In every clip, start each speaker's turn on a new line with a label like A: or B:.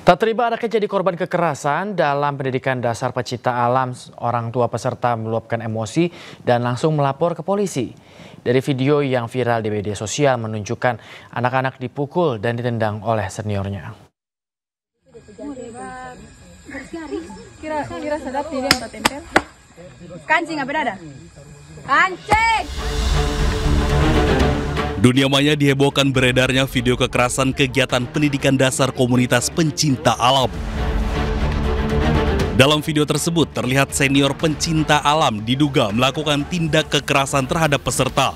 A: Tak terima anaknya jadi korban kekerasan dalam pendidikan dasar pecinta alam, orang tua peserta meluapkan emosi dan langsung melapor ke polisi. Dari video yang viral di media sosial menunjukkan anak-anak dipukul dan ditendang oleh seniornya.
B: Kira sedap tidak yang tempel. Kancing apa ada? Kancing!
C: Dunia maya dihebohkan beredarnya video kekerasan kegiatan pendidikan dasar komunitas pencinta alam. Dalam video tersebut terlihat senior pencinta alam diduga melakukan tindak kekerasan terhadap peserta.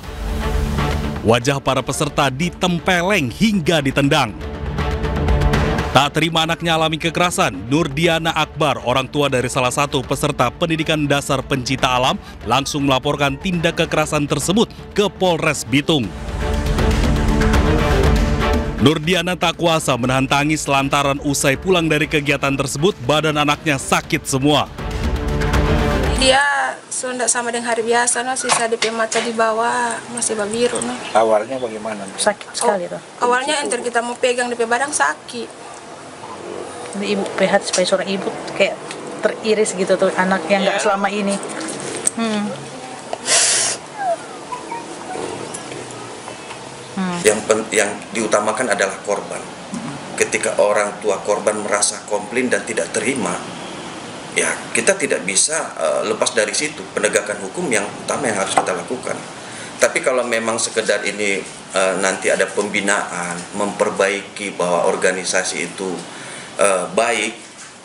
C: Wajah para peserta ditempeleng hingga ditendang. Tak terima anaknya alami kekerasan, Nurdiana Akbar, orang tua dari salah satu peserta pendidikan dasar pencinta alam, langsung melaporkan tindak kekerasan tersebut ke Polres Bitung. Nurdiana tak kuasa menahan tangis lantaran usai pulang dari kegiatan tersebut, badan anaknya sakit semua.
D: Dia sudah sama dengan hari biasa, no, sisa DP mata di bawah masih babiru. No.
E: Awalnya bagaimana?
B: Sakit sekali tuh.
D: Awalnya enter kita mau pegang DP badan sakit.
B: Ibu pehat supaya seorang ibu kayak teriris gitu tuh anak yang nggak selama ini.
F: Yang diutamakan adalah korban. Ketika orang tua korban merasa komplain dan tidak terima, ya kita tidak bisa lepas dari situ. Penegakan hukum yang utama yang harus kita lakukan. Tapi kalau memang sekedar ini nanti ada pembinaan, memperbaiki bahwa organisasi itu baik,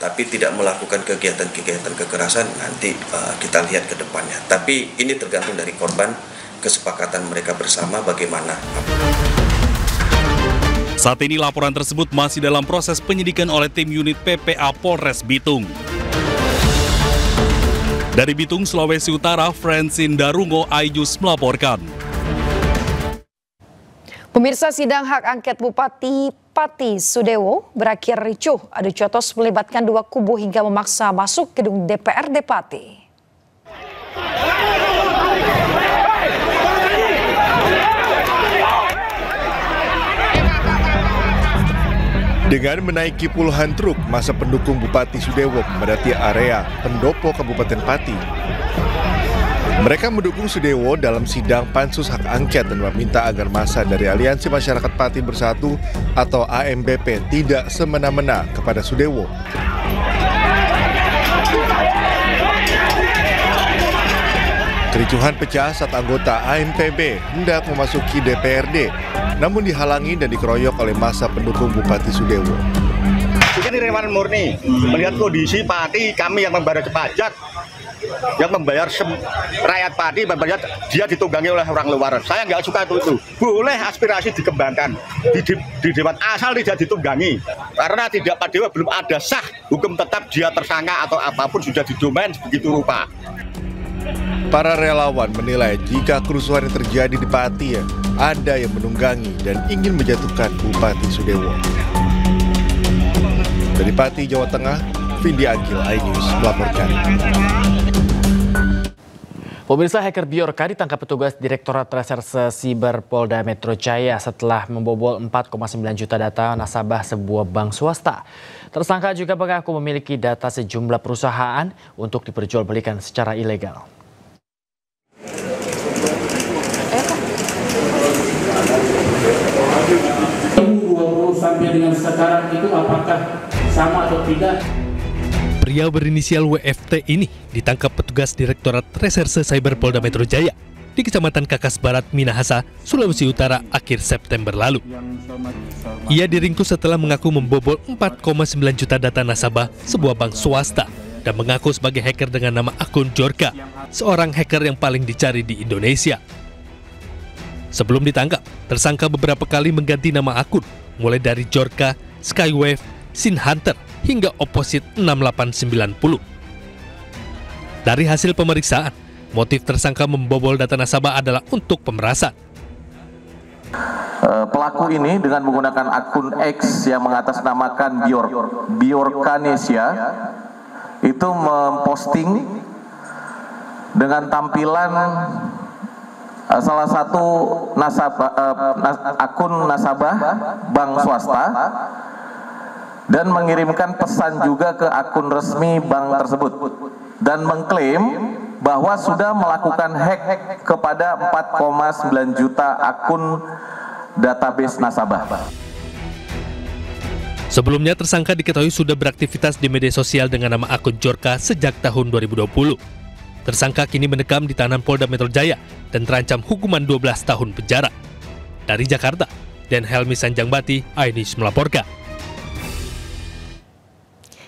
F: tapi tidak melakukan kegiatan-kegiatan kekerasan, nanti kita lihat ke depannya. Tapi ini tergantung dari korban, kesepakatan mereka bersama bagaimana.
C: Saat ini laporan tersebut masih dalam proses penyidikan oleh tim unit PPA Polres Bitung. Dari Bitung, Sulawesi Utara, Francine Darungo Ayus melaporkan.
G: Pemirsa, sidang hak angket Bupati Pati Sudewo berakhir ricuh. Adu jotos melibatkan dua kubu hingga memaksa masuk gedung DPRD Pati.
H: Dengan menaiki puluhan truk, masa pendukung Bupati Sudewo memadati area pendopo Kabupaten Pati. Mereka mendukung Sudewo dalam sidang pansus hak angket dan meminta agar massa dari Aliansi Masyarakat Pati Bersatu atau AMBP tidak semena-mena kepada Sudewo. Kericuhan pecah saat anggota AMPB hendak memasuki DPRD, namun dihalangi dan dikeroyok oleh massa pendukung Bupati Sudewo.
E: Ini relawan murni, melihat kondisi Pati, kami yang membayar pajak, yang membayar rakyat Pati, membayar dia ditunggangi oleh orang luar. Saya nggak suka itu. Boleh aspirasi dikembangkan, di Dewan asal tidak ditunggangi. Karena tidak pada belum ada sah, hukum tetap dia tersangka atau apapun sudah didomain begitu rupa.
H: Para relawan menilai jika kerusuhan yang terjadi di Pati ada yang menunggangi dan ingin menjatuhkan Bupati Sudewo. Dari Pati, Jawa Tengah, Vindi Agil, iNews melaporkan.
A: Pemirsa, hacker Bjorka ditangkap petugas Direktorat Reserse Siber Polda Metro Jaya setelah membobol 4,9 juta data nasabah sebuah bank swasta. Tersangka juga mengaku memiliki data sejumlah perusahaan untuk diperjualbelikan secara ilegal.
I: Sampai dengan sekarang itu apakah sama atau tidak?
J: Pria berinisial WFT ini ditangkap petugas Direktorat Reserse Cyber Polda Metro Jaya di Kecamatan Kakas Barat, Minahasa, Sulawesi Utara akhir September lalu. Ia diringkus setelah mengaku membobol 4,9 juta data nasabah sebuah bank swasta dan mengaku sebagai hacker dengan nama akun Bjorka, seorang hacker yang paling dicari di Indonesia. Sebelum ditangkap, tersangka beberapa kali mengganti nama akun, mulai dari Bjorka, Skywave, Sin Hunter, hingga Opposite 6890. Dari hasil pemeriksaan, motif tersangka membobol data nasabah adalah untuk pemerasan.
K: Pelaku ini dengan menggunakan akun X yang mengatasnamakan Bjorkanesia itu memposting dengan tampilan salah satu akun nasabah bank swasta dan mengirimkan pesan juga ke akun resmi bank tersebut dan mengklaim bahwa sudah melakukan hack kepada 4,9 juta akun database nasabah.
J: Sebelumnya tersangka diketahui sudah beraktivitas di media sosial dengan nama akun Jorka sejak tahun 2020. Tersangka kini mendekam di tahanan Polda Metro Jaya dan terancam hukuman 12 tahun penjara. Dari Jakarta, Dan Helmi Sanjangbati, iNews melaporkan.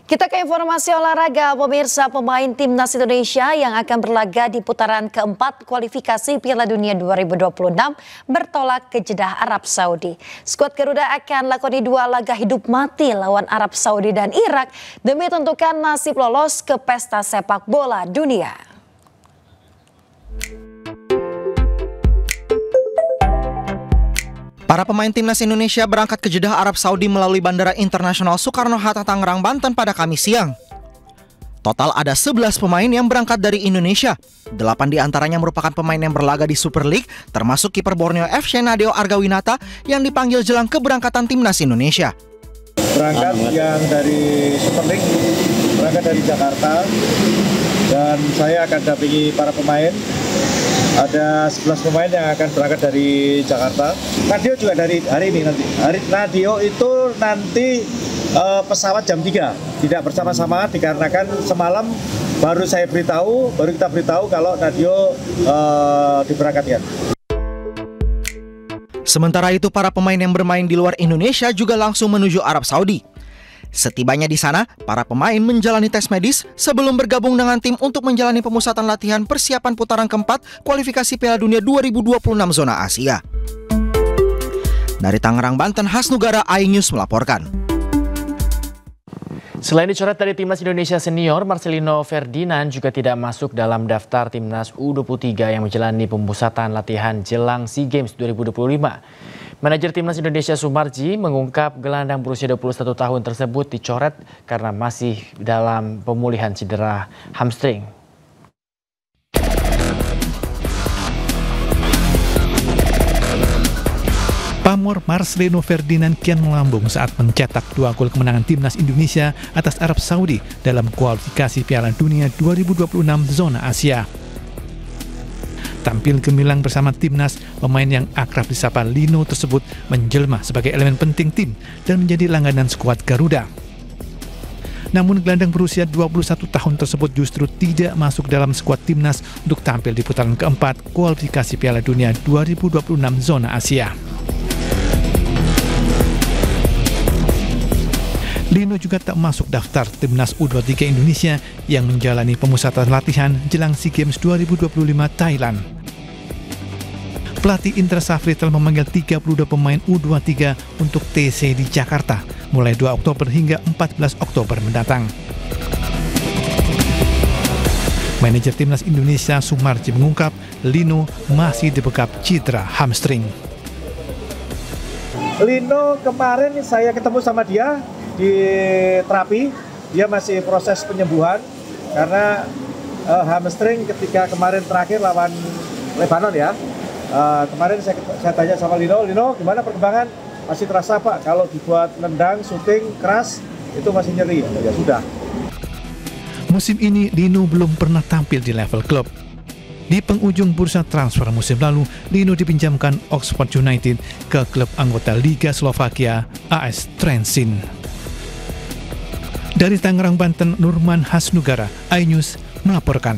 G: Kita ke informasi olahraga, pemirsa. Pemain timnas Indonesia yang akan berlaga di putaran keempat kualifikasi Piala Dunia 2026 bertolak ke Jeddah, Arab Saudi. Skuad Garuda akan lakoni 2 laga hidup mati lawan Arab Saudi dan Irak demi tentukan nasib lolos ke pesta sepak bola dunia.
L: Para pemain timnas Indonesia berangkat ke Jeddah, Arab Saudi melalui Bandara Internasional Soekarno-Hatta, Tangerang, Banten pada Kamis siang. Total ada 11 pemain yang berangkat dari Indonesia. 8 diantaranya merupakan pemain yang berlaga di Super League, termasuk kiper Borneo FC Nadeo Argawinata yang dipanggil jelang keberangkatan timnas Indonesia.
M: Berangkat yang dari Super League, berangkat dari Jakarta, dan saya akan dampingi para pemain. Ada 11 pemain yang akan berangkat dari Jakarta. Nadeo juga dari hari ini nanti. Nadeo itu nanti pesawat jam 3, tidak bersama-sama dikarenakan semalam baru kita beritahu kalau Nadeo diberangkatkan.
L: Sementara itu, para pemain yang bermain di luar Indonesia juga langsung menuju Arab Saudi. Setibanya di sana, para pemain menjalani tes medis sebelum bergabung dengan tim untuk menjalani pemusatan latihan persiapan putaran keempat kualifikasi Piala Dunia 2026 zona Asia. Dari Tangerang, Banten, Hasnugara, iNews melaporkan.
A: Selain dicoret dari timnas Indonesia senior, Marcelino Ferdinand juga tidak masuk dalam daftar timnas U23 yang menjalani pemusatan latihan jelang SEA Games 2025. Manajer timnas Indonesia Sumarji mengungkap gelandang berusia 21 tahun tersebut dicoret karena masih dalam pemulihan cedera hamstring.
N: Pamor Marcelino Ferdinand kian melambung saat mencetak 2 gol kemenangan timnas Indonesia atas Arab Saudi dalam kualifikasi Piala Dunia 2026 zona Asia. Tampil gemilang bersama timnas, pemain yang akrab disapa Lino tersebut menjelma sebagai elemen penting tim dan menjadi langganan skuad Garuda. Namun gelandang berusia 21 tahun tersebut justru tidak masuk dalam skuad timnas untuk tampil di putaran keempat kualifikasi Piala Dunia 2026 zona Asia. Lino juga tak masuk daftar timnas U23 Indonesia yang menjalani pemusatan latihan jelang SEA Games 2025 Thailand. Pelatih Indra Safri telah memanggil 32 pemain U23 untuk TC di Jakarta mulai 2 Oktober hingga 14 Oktober mendatang. Manajer timnas Indonesia Sumarji mengungkap Lino masih dibekap cedera hamstring.
M: Lino kemarin saya ketemu sama dia di terapi, dia masih proses penyembuhan karena hamstring ketika kemarin terakhir lawan Lebanon ya. Kemarin saya tanya sama Lino gimana perkembangan? Masih terasa Pak, kalau dibuat nendang, syuting keras itu masih nyeri. Ya sudah.
N: Musim ini Lino belum pernah tampil di level klub. Di penghujung bursa transfer musim lalu, Lino dipinjamkan Oxford United ke klub anggota Liga Slovakia AS Trenčín. Dari Tangerang, Banten, Nurman Hasnugara, iNews melaporkan.